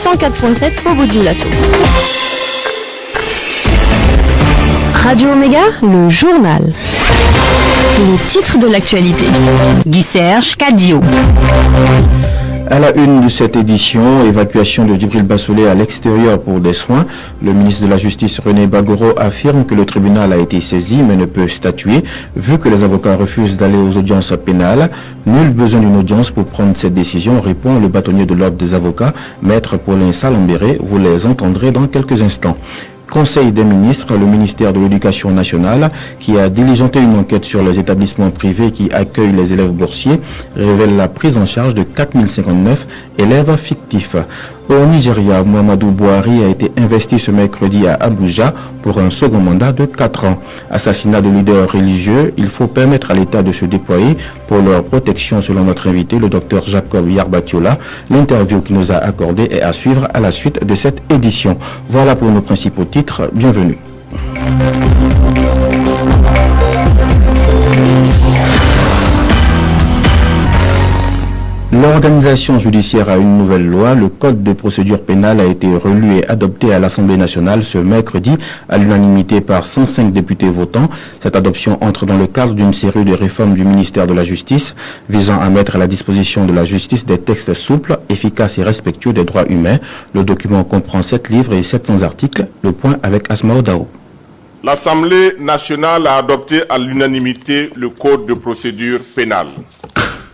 104.7 au bout du lasso. Radio Oméga, le journal. Les titres de l'actualité. Guy Serge Cadio. À la une de cette édition, évacuation de Djibril Bassolé à l'extérieur pour des soins. Le ministre de la Justice René Bagoro affirme que le tribunal a été saisi mais ne peut statuer vu que les avocats refusent d'aller aux audiences pénales. Nul besoin d'une audience pour prendre cette décision, répond le bâtonnier de l'ordre des avocats, maître Paulin Salambéré. Vous les entendrez dans quelques instants. Conseil des ministres, le ministère de l'Éducation nationale, qui a diligenté une enquête sur les établissements privés qui accueillent les élèves boursiers, révèle la prise en charge de 4059 élèves fictifs. Au Nigeria, Muhammadu Buhari a été investi ce mercredi à Abuja pour un second mandat de 4 ans. Assassinat de leaders religieux, il faut permettre à l'État de se déployer pour leur protection selon notre invité, le docteur Jacob Yarbatiola. L'interview qu'il nous a accordée est à suivre à la suite de cette édition. Voilà pour nos principaux titres. Bienvenue. L'organisation judiciaire a une nouvelle loi. Le code de procédure pénale a été relu et adopté à l'Assemblée nationale ce mercredi à l'unanimité par 105 députés votants. Cette adoption entre dans le cadre d'une série de réformes du ministère de la Justice visant à mettre à la disposition de la justice des textes souples, efficaces et respectueux des droits humains. Le document comprend 7 livres et 700 articles. Le point avec Asmao Dao. L'Assemblée nationale a adopté à l'unanimité le code de procédure pénale.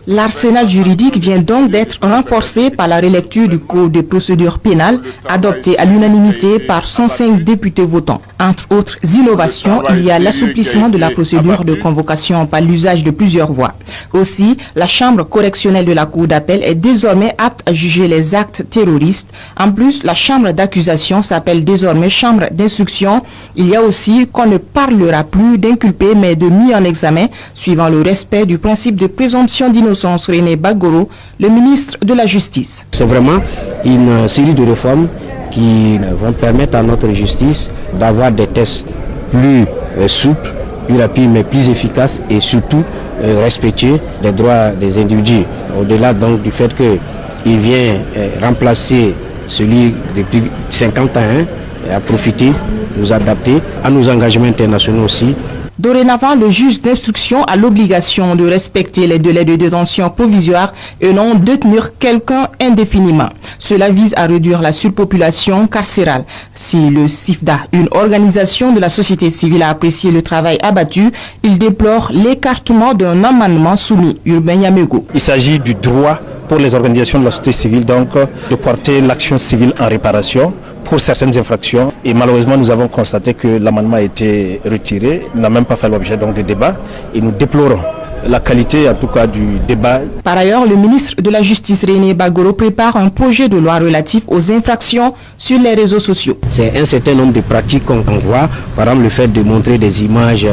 L'arsenal juridique vient donc d'être renforcé par la relecture du Code de procédure pénale adopté à l'unanimité par 105 députés votants. Entre autres innovations, il y a l'assouplissement de la procédure de convocation par l'usage de plusieurs voies. Aussi, la chambre correctionnelle de la Cour d'appel est désormais apte à juger les actes terroristes. En plus, la chambre d'accusation s'appelle désormais chambre d'instruction. Il y a aussi qu'on ne parlera plus d'inculpé mais de mis en examen, suivant le respect du principe de présomption d'innocence. René Bagoro, le ministre de la Justice. C'est vraiment une série de réformes qui vont permettre à notre justice d'avoir des tests plus souples, plus rapides mais plus efficaces et surtout respecter les droits des individus. Au-delà donc du fait qu'il vient remplacer celui depuis 50 ans et à profiter, nous adapter à nos engagements internationaux aussi. Dorénavant, le juge d'instruction a l'obligation de respecter les délais de détention provisoire et non de tenir quelqu'un indéfiniment. Cela vise à réduire la surpopulation carcérale. Si le CIFDA, une organisation de la société civile, a apprécié le travail abattu, il déplore l'écartement d'un amendement soumis. Urbain Yamego. Il s'agit du droit pour les organisations de la société civile donc de porter l'action civile en réparation pour certaines infractions et malheureusement nous avons constaté que l'amendement a été retiré, il n'a même pas fait l'objet donc de débat et nous déplorons la qualité en tout cas du débat. Par ailleurs, le ministre de la Justice René Bagoro prépare un projet de loi relatif aux infractions sur les réseaux sociaux. C'est un certain nombre de pratiques qu'on voit, par exemple le fait de montrer des images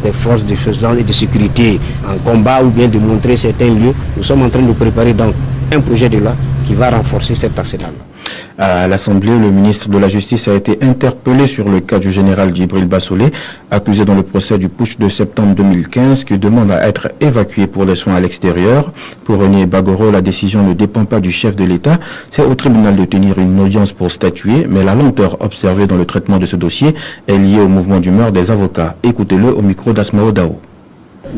des forces de défense et de sécurité en combat ou bien de montrer certains lieux. Nous sommes en train de préparer donc un projet de loi qui va renforcer cet arsenal. À l'Assemblée, le ministre de la Justice a été interpellé sur le cas du général Djibril Bassolé, accusé dans le procès du putsch de septembre 2015, qui demande à être évacué pour des soins à l'extérieur. Pour René Bagoro, la décision ne dépend pas du chef de l'État. C'est au tribunal de tenir une audience pour statuer, mais la lenteur observée dans le traitement de ce dossier est liée au mouvement d'humeur des avocats. Écoutez-le au micro d'Asmao Dao.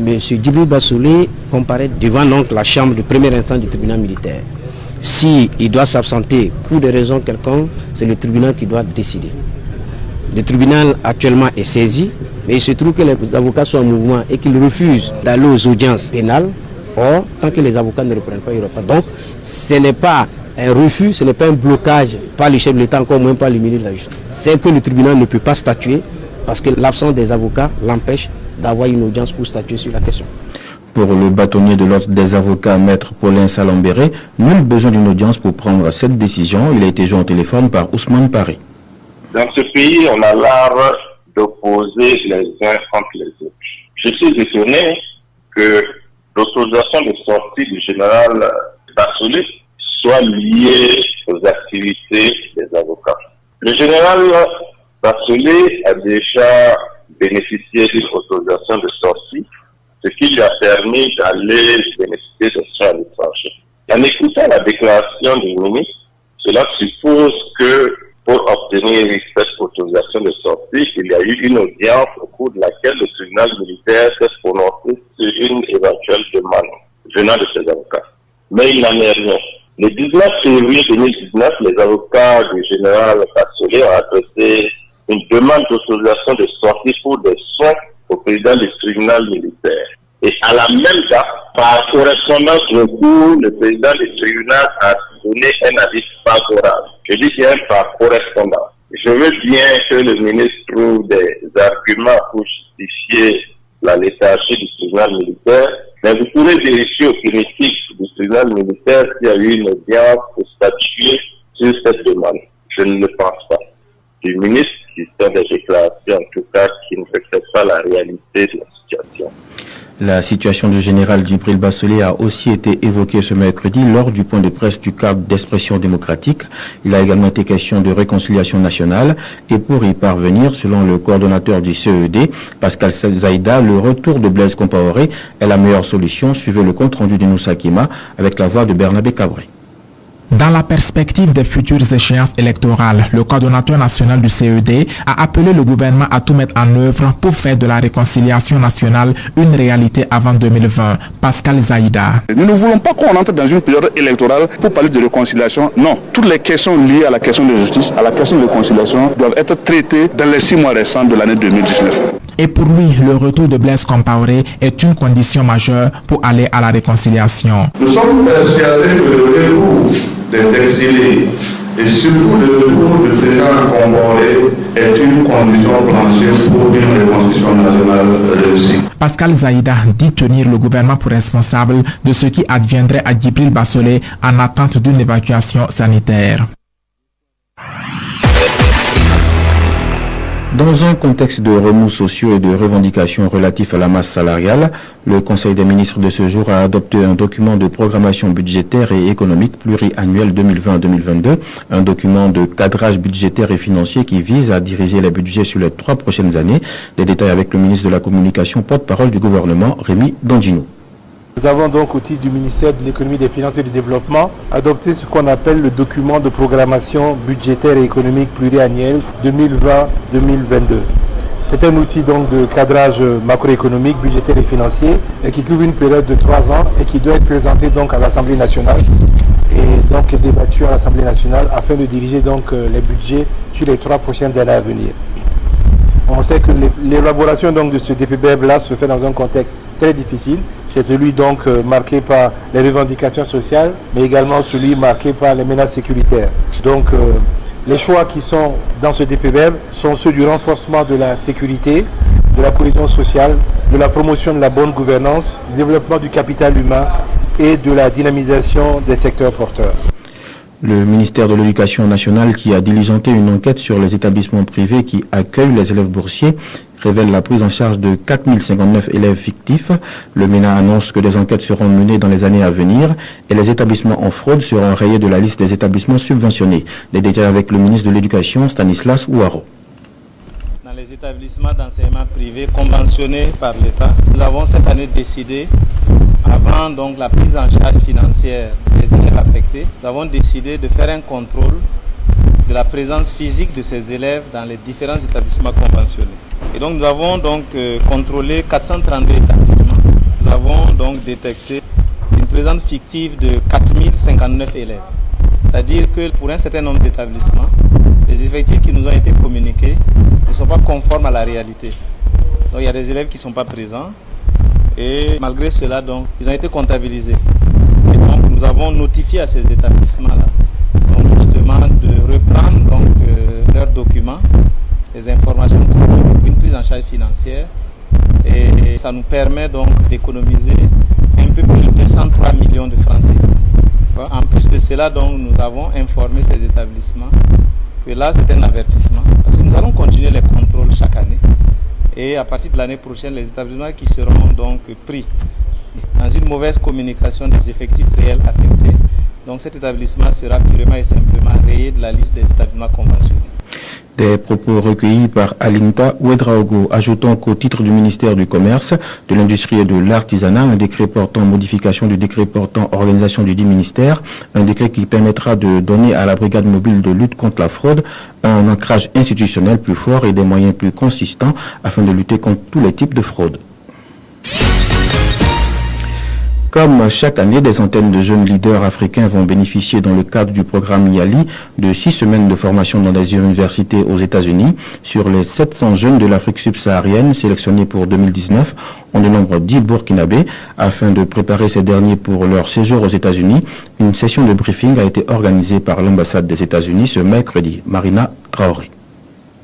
M. Djibril Bassolé comparaît devant donc la chambre de première instance du tribunal militaire. S'il doit s'absenter pour des raisons quelconques, c'est le tribunal qui doit décider. Le tribunal actuellement est saisi, mais il se trouve que les avocats sont en mouvement et qu'ils refusent d'aller aux audiences pénales. Or, tant que les avocats ne reprennent pas, il n'y aura pas. Donc, ce n'est pas un refus, ce n'est pas un blocage par le chef de l'État, encore moins par le ministre de la Justice. C'est que le tribunal ne peut pas statuer parce que l'absence des avocats l'empêche d'avoir une audience pour statuer sur la question. Pour le bâtonnier de l'ordre des avocats, maître Paulin Salambéré, nul besoin d'une audience pour prendre cette décision. Il a été joint au téléphone par Ousmane Paré. Dans ce pays, on a l'art d'opposer les uns contre les autres. Je suis étonné que l'autorisation de sortie du général Bassolé soit liée aux activités des avocats. Le général Bassolé a déjà bénéficié d'une autorisation de sortie, ce qui lui a permis d'aller bénéficier de soins à l'étranger. En écoutant la déclaration du ministre, Cela suppose que pour obtenir cette autorisation de sortie, il y a eu une audience au cours de laquelle le tribunal militaire s'est prononcé sur une éventuelle demande venant de ses avocats. Mais il n'en est rien. Le 19 février 2019, les avocats du général Bassolé ont adressé une demande d'autorisation de sortie pour des soins au président du tribunal militaire. Et à la même date, par correspondance recours, le président du tribunal a donné un avis favorable. Je dis bien par correspondance. Je veux bien que le ministre trouve des arguments pour justifier la léthargie du tribunal militaire, mais vous pourrez vérifier au primitif du tribunal militaire s'il y a eu une audience pour statuer sur cette demande. Je ne le pense pas. Du ministre qui fait des déclarations, en tout cas, qui ne reflètent pas la réalité de la situation. La situation du général Djibril Bassolé a aussi été évoquée ce mercredi lors du point de presse du cadre d'expression démocratique. Il a également été question de réconciliation nationale et pour y parvenir, selon le coordonnateur du CED, Pascal Zaïda, le retour de Blaise Compaoré est la meilleure solution. Suivez le compte rendu de Moussa Kima avec la voix de Bernabé Cabré. Dans la perspective des futures échéances électorales, le coordonnateur national du CED a appelé le gouvernement à tout mettre en œuvre pour faire de la réconciliation nationale une réalité avant 2020. Pascal Zaïda. Nous ne voulons pas qu'on entre dans une période électorale pour parler de réconciliation. Non, toutes les questions liées à la question de justice, à la question de réconciliation doivent être traitées dans les 6 mois récents de l'année 2019. Et pour lui, le retour de Blaise Compaoré est une condition majeure pour aller à la réconciliation. Nous sommes persuadés que le retour des exilés et surtout le retour du président Compaoré est une condition blanchie pour une réconciliation nationale réussie. Pascal Zaïda dit tenir le gouvernement pour responsable de ce qui adviendrait à Djibril Bassolé en attente d'une évacuation sanitaire. Dans un contexte de remous sociaux et de revendications relatifs à la masse salariale, le Conseil des ministres de ce jour a adopté un document de programmation budgétaire et économique pluriannuel 2020-2022, un document de cadrage budgétaire et financier qui vise à diriger les budgets sur les 3 prochaines années. Des détails avec le ministre de la Communication, porte-parole du gouvernement, Rémi Dandino. Nous avons donc au titre du ministère de l'économie, des finances et du développement adopté ce qu'on appelle le document de programmation budgétaire et économique pluriannuel 2020-2022. C'est un outil donc de cadrage macroéconomique, budgétaire et financier et qui couvre une période de 3 ans et qui doit être présenté donc à l'Assemblée nationale et donc débattu à l'Assemblée nationale afin de diriger donc les budgets sur les 3 prochaines années à venir. On sait que l'élaboration donc de ce DPBEB-là se fait dans un contexte très difficile. C'est celui donc marqué par les revendications sociales, mais également celui marqué par les menaces sécuritaires. Donc les choix qui sont dans ce DPBEB sont ceux du renforcement de la sécurité, de la cohésion sociale, de la promotion de la bonne gouvernance, du développement du capital humain et de la dynamisation des secteurs porteurs. Le ministère de l'Éducation nationale, qui a diligenté une enquête sur les établissements privés qui accueillent les élèves boursiers, révèle la prise en charge de 4059 élèves fictifs. Le MENA annonce que des enquêtes seront menées dans les années à venir et les établissements en fraude seront rayés de la liste des établissements subventionnés. Les détails avec le ministre de l'Éducation, Stanislas Ouaro. Dans les établissements d'enseignement privé conventionnés par l'État, nous avons cette année décidé, avant donc la prise en charge financière des élèves affectés, nous avons décidé de faire un contrôle de la présence physique de ces élèves dans les différents établissements conventionnés. Et donc nous avons donc contrôlé 432 établissements. Nous avons donc détecté une présence fictive de 4059 élèves. C'est-à-dire que pour un certain nombre d'établissements, les effectifs qui nous ont été communiqués ne sont pas conformes à la réalité. Donc il y a des élèves qui ne sont pas présents et malgré cela, donc, ils ont été comptabilisés. Et donc nous avons notifié à ces établissements-là donc, justement de reprendre donc, leurs documents, les informations pour une prise en charge financière et ça nous permet donc d'économiser un peu plus de 203 millions de francs CFA. En plus de cela, donc, nous avons informé ces établissements que là c'est un avertissement parce que nous allons continuer les contrôles chaque année et à partir de l'année prochaine les établissements qui seront donc pris dans une mauvaise communication des effectifs réels affectés, donc cet établissement sera purement et simplement rayé de la liste des établissements conventionnés. Des propos recueillis par Alinta Ouedraogo, ajoutant qu'au titre du ministère du Commerce, de l'Industrie et de l'Artisanat, un décret portant modification du décret portant organisation du dit ministère, un décret qui permettra de donner à la brigade mobile de lutte contre la fraude un ancrage institutionnel plus fort et des moyens plus consistants afin de lutter contre tous les types de fraude. Comme chaque année, des centaines de jeunes leaders africains vont bénéficier dans le cadre du programme YALI de 6 semaines de formation dans des universités aux États-Unis. Sur les 700 jeunes de l'Afrique subsaharienne sélectionnés pour 2019, on dénombre 10 Burkinabés. Afin de préparer ces derniers pour leur séjour aux États-Unis, une session de briefing a été organisée par l'ambassade des États-Unis ce mercredi. Marina Traoré.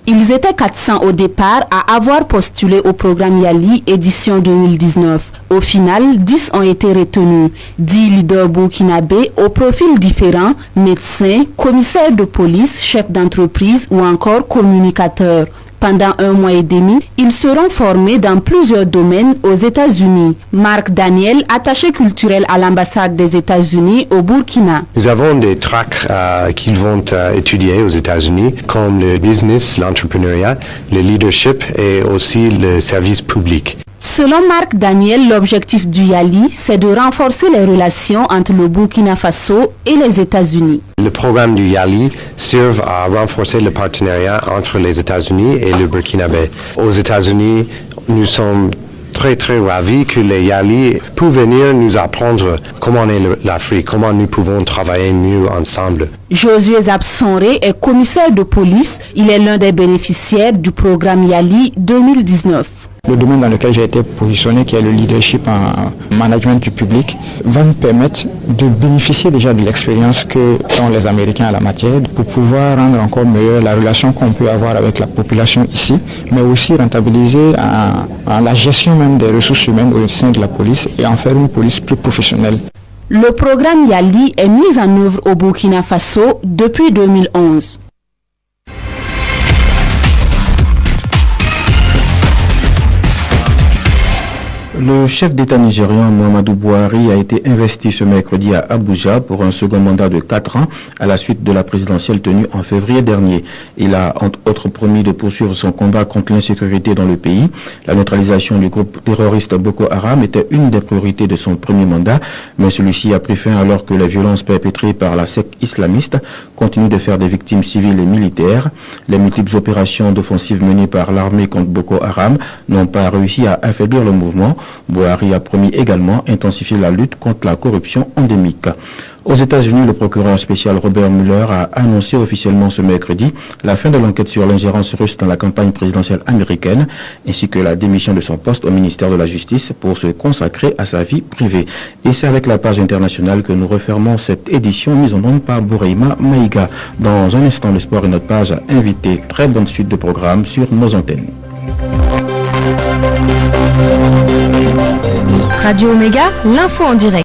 Ils étaient 400 au départ à avoir postulé au programme YALI édition 2019. Au final, 10 ont été retenus. 10 leaders burkinabés au profil différent, médecins, commissaires de police, chefs d'entreprise ou encore communicateurs. Pendant 1 mois et demi, ils seront formés dans plusieurs domaines aux États-Unis. Marc Daniel, attaché culturel à l'ambassade des États-Unis au Burkina. Nous avons des tracks qu'ils vont étudier aux États-Unis, comme le business, l'entrepreneuriat, le leadership et aussi le service public. Selon Marc Daniel, l'objectif du YALI, c'est de renforcer les relations entre le Burkina Faso et les États-Unis. Le programme du YALI sert à renforcer le partenariat entre les États-Unis et le Burkinabé. Aux États-Unis, nous sommes très ravis que les YALI peuvent venir nous apprendre comment est l'Afrique, comment nous pouvons travailler mieux ensemble. Josué Zabsonré est commissaire de police. Il est l'un des bénéficiaires du programme YALI 2019. Le domaine dans lequel j'ai été positionné, qui est le leadership en management du public, va me permettre de bénéficier déjà de l'expérience que ont les Américains à la matière pour pouvoir rendre encore meilleure la relation qu'on peut avoir avec la population ici, mais aussi rentabiliser en la gestion même des ressources humaines au sein de la police et en faire une police plus professionnelle. Le programme YALI est mis en œuvre au Burkina Faso depuis 2011. Le chef d'État nigérian Muhammadu Buhari a été investi ce mercredi à Abuja pour un second mandat de 4 ans à la suite de la présidentielle tenue en février dernier. Il a entre autres promis de poursuivre son combat contre l'insécurité dans le pays. La neutralisation du groupe terroriste Boko Haram était une des priorités de son premier mandat, mais celui-ci a pris fin alors que les violences perpétrées par la secte islamiste continuent de faire des victimes civiles et militaires. Les multiples opérations d'offensive menées par l'armée contre Boko Haram n'ont pas réussi à affaiblir le mouvement. Buhari a promis également intensifier la lutte contre la corruption endémique. Aux États-Unis, le procureur spécial Robert Mueller a annoncé officiellement ce mercredi la fin de l'enquête sur l'ingérence russe dans la campagne présidentielle américaine, ainsi que la démission de son poste au ministère de la Justice pour se consacrer à sa vie privée. Et c'est avec la page internationale que nous refermons cette édition mise en onde par Bouraïma Maïga. Dans un instant, le sport est notre page invitée. Très bonne suite de programmes sur nos antennes. Radio Omega, l'info en direct.